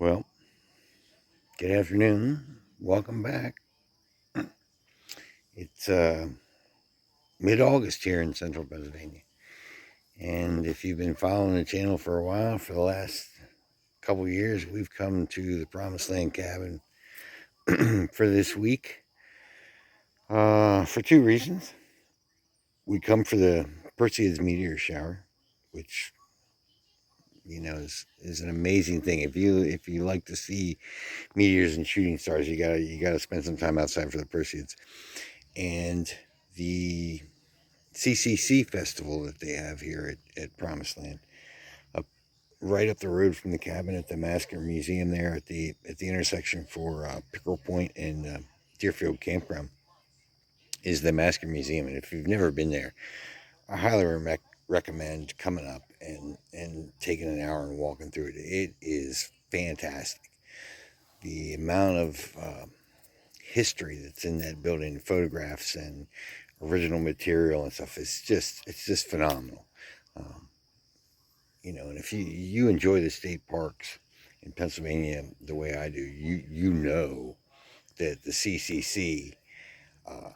Well, good afternoon. Welcome back. It's mid-August here in central Pennsylvania. And if you've been following the channel for a while, for the last couple of years, we've come to the Promised Land cabin for this week for two reasons. We come for the Perseids meteor shower, which is an amazing thing. If you like to see meteors and shooting stars, you gotta spend some time outside for the Perseids. And the CCC festival that they have here at Promised Land, up right up the road from the cabin at the Massacre Museum there at the intersection for Pickerel Point and Deerfield Campground, is the Massacre Museum. And if you've never been there, I highly recommend coming up and taking an hour and walking through it. It is fantastic. The amount of history that's in that building, photographs and original material and stuff, it's just phenomenal. Um, and if you enjoy the state parks in Pennsylvania the way I do, you know that the CCC uh,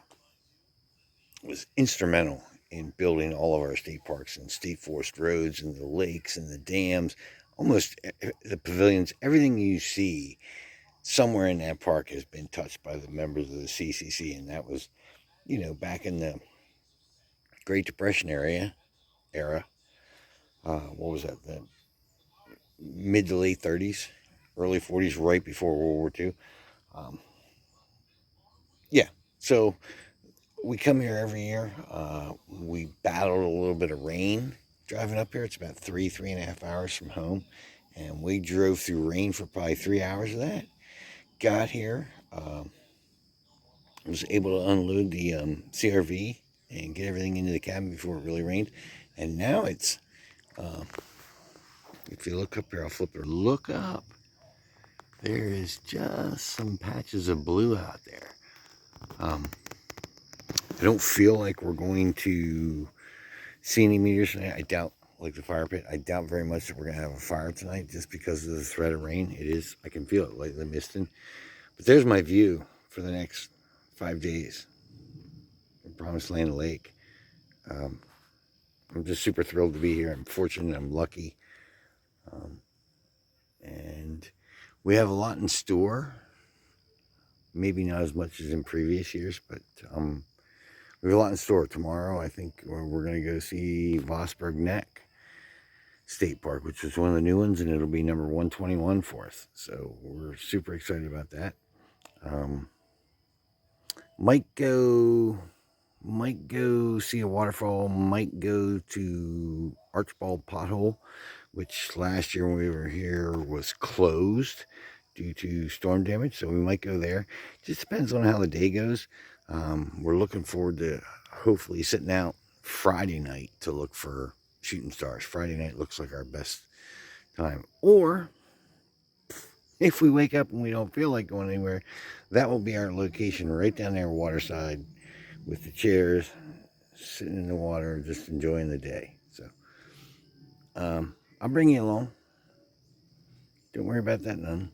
was instrumental in building all of our state parks and state forest roads and the lakes and the dams, almost the pavilions. Everything you see somewhere in that park has been touched by the members of the CCC, and that was, back in the Great Depression era. What was that? The mid to late 30s, early 40s, right before World War II. Um, yeah, so we come here every year. We battled a little bit of rain driving up here. It's about 3.5 hours from home, and we drove through rain for probably 3 hours of that. Got here, was able to unload the CRV and get everything into the cabin before it really rained. And now it's, uh, if you look up here, I'll flip it. Look up. There is just some patches of blue out there. I don't feel like we're going to see any meteors tonight. I doubt, like the fire pit, I doubt very much that we're going to have a fire tonight just because of the threat of rain. It is, I can feel it lightly misting. But there's my view for the next 5 days from Promised Land Lake. Um, I'm just super thrilled to be here. I'm fortunate, I'm lucky. And we have a lot in store. Maybe not as much as in previous years, but we have a lot in store. Tomorrow, I think we're going to go see Vosburg Neck State Park, which is one of the new ones, and it'll be number 121 for us. So we're super excited about that. Um, might go see a waterfall. Might go to Archibald Pothole, which last year when we were here was closed due to storm damage. So we might go there. Just depends on how the day goes. We're looking forward to hopefully sitting out Friday night to look for shooting stars. Friday night looks like our best time. Or if we wake up and we don't feel like going anywhere, that will be our location right down there waterside with the chairs, sitting in the water, just enjoying the day. So I'll bring you along. Don't worry about that none.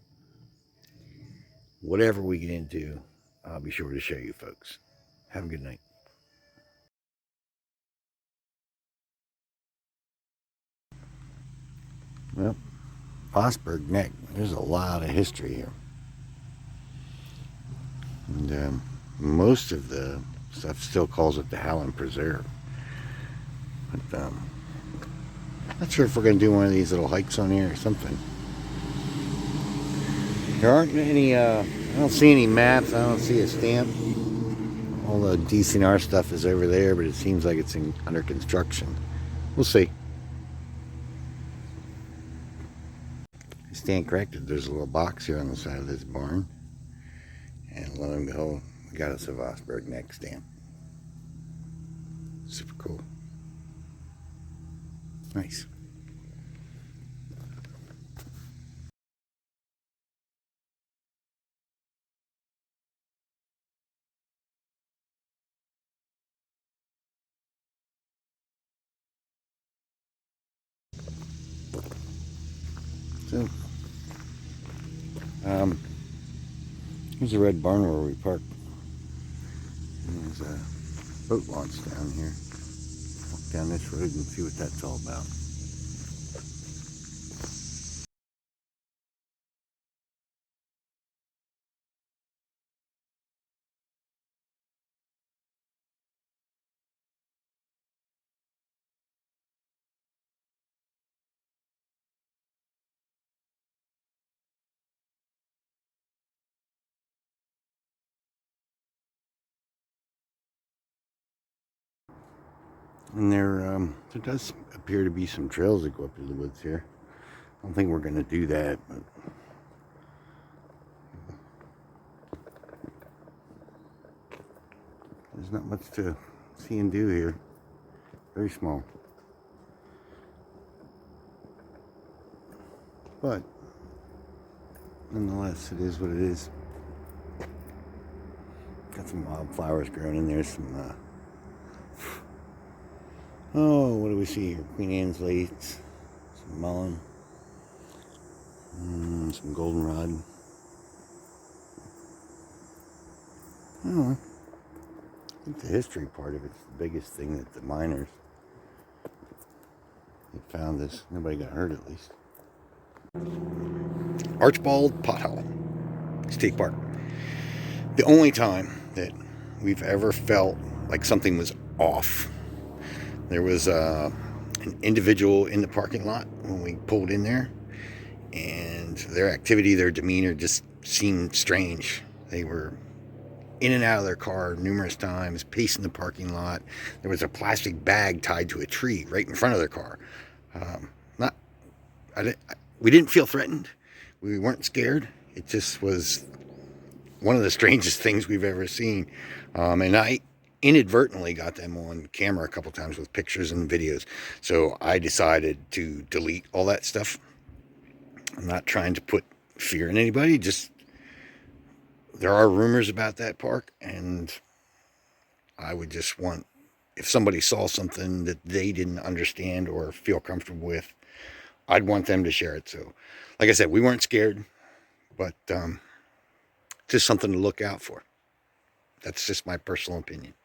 Whatever we get into, I'll be sure to show you folks. Have a good night. Well, Vosburg Neck, there's a lot of history here. And most of the stuff still calls it the Howland Preserve. But not sure if we're going to do one of these little hikes on here or something. There aren't any, I don't see any maps. I don't see a stamp. All the DCNR stuff is over there, but it seems like it's under construction. We'll see. I stand corrected. There's a little box here on the side of this barn. And lo and behold, we got us a Vosburg Neck stamp. Super cool. Nice. So, Here's a red barn where we parked. There's a boat launch down here. Walk down this road and see what that's all about. And there does appear to be some trails that go up to the woods here. I don't think we're going to do that, but there's not much to see and do here. Very small. But nonetheless, it is what it is. Got some wildflowers growing in there. Some, oh, what do we see here? Queen Anne's lace, some mullein, some goldenrod. I don't know. I think the history part of it's the biggest thing that the miners that found this. Nobody got hurt, at least. Archibald Pothole State Park. The only time that we've ever felt like something was off. There was an individual in the parking lot when we pulled in there, and their activity, their demeanor just seemed strange. They were in and out of their car numerous times, pacing the parking lot. There was a plastic bag tied to a tree right in front of their car. We didn't feel threatened. We weren't scared. It just was one of the strangest things we've ever seen. And I inadvertently got them on camera a couple times with pictures and videos. So I decided to delete all that stuff. I'm not trying to put fear in anybody. Just, there are rumors about that park, and I would just want, if somebody saw something that they didn't understand or feel comfortable with, I'd want them to share it. So, like I said, we weren't scared, but just something to look out for. That's just my personal opinion.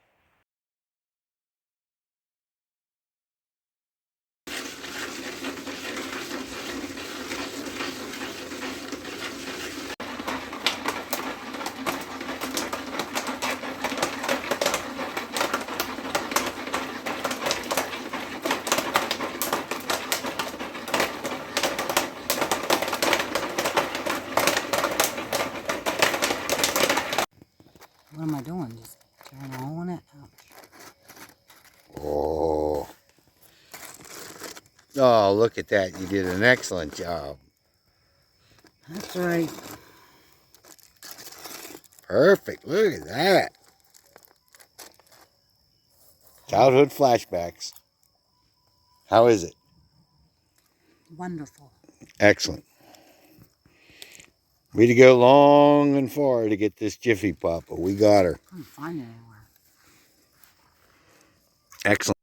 What am I doing? Just tearing a hole in it? Oh. Oh, look at that. You did an excellent job. That's right. Perfect. Look at that. Childhood flashbacks. How is it? Wonderful. Excellent. We had to go long and far to get this Jiffy Pop, but we got her. I couldn't find it anywhere. Excellent.